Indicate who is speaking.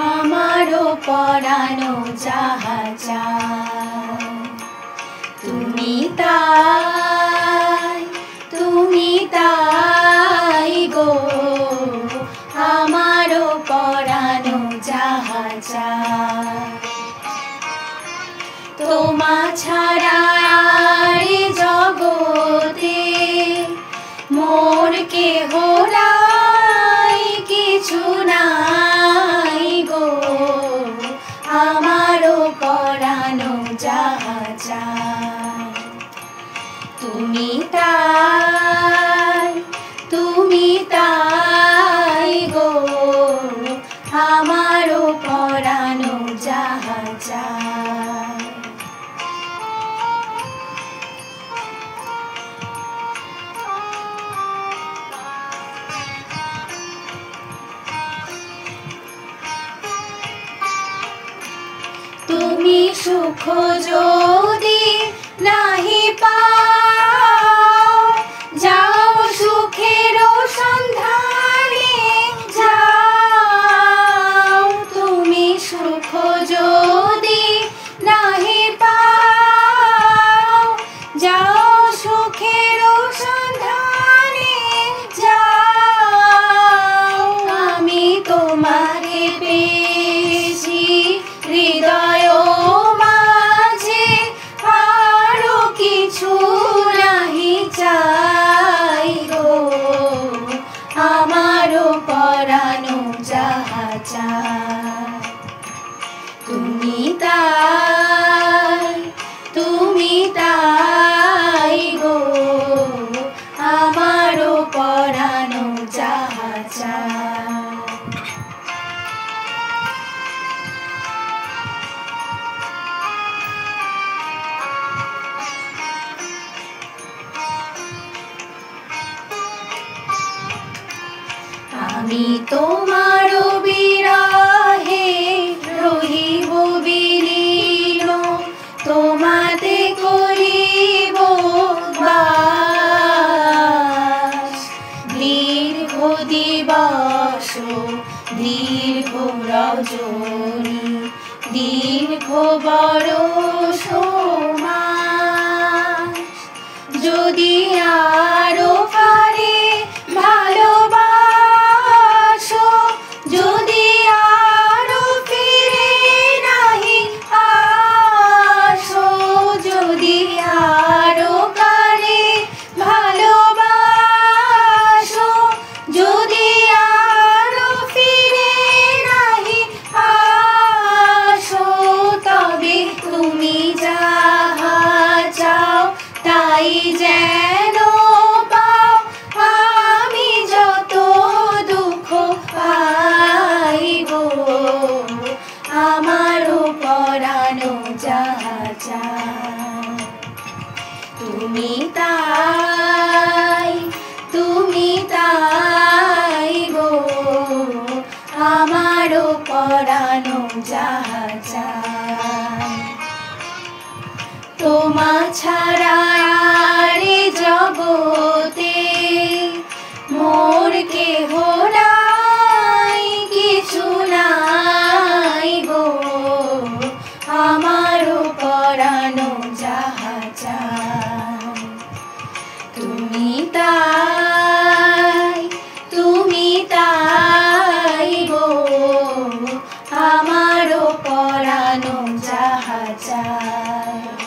Speaker 1: আমারো পরানো যাহা চাও তুমি তাই গো। আমারো পরানো যাহা চাও তোমা ছাড়া আর জগতে মোর কেহ নাই, কিছু নাই গো। আমারো পরানো যাহা চাও তুমি তাই গো। আমারো পরানো যাহা চাও তুমি সুখ যদি নাহি পাও, যাও সুখের সন্ধানে যাও। তুমি সুখ যদি নাহি পাও, যাও সুখের সন্ধানে যাও। আমি তোমারে পেয়েছি হৃদয় মাঝে, আরো কিছু নাহি চাই গো। আমারো পরানো যাহা চাই তুমি তাই গো। আমারো পরানো যাহা চাই আমি তোমারো বিরহে রহিব বিলীন, তোমাতে করিব বাস। দীর্ঘ দিবস দীর্ঘ রজনী, দীর্ঘ বরষ মাস। যদি আরো পারে ভালোবাসো, যদি আরো ফিরে নাহি আসো, যদি আরো পারে ভালোবাসো, যদি আরো ফিরে নাহি আসো, তবে তুমি যাহা চাও তাই যেন পাও। আমি যত দুঃখ পাই গো, আমারো পরানো যাহা চাও তুমি তাই গো। আমারো পরানো যাহা চাও তোমা ছাড়া আর জগতে মোর কেহ নাই, কিছু নাই গো। আমারো পরানো যাহা চাও তুমি তাই গো। আমারো পরানো যাহা চাও।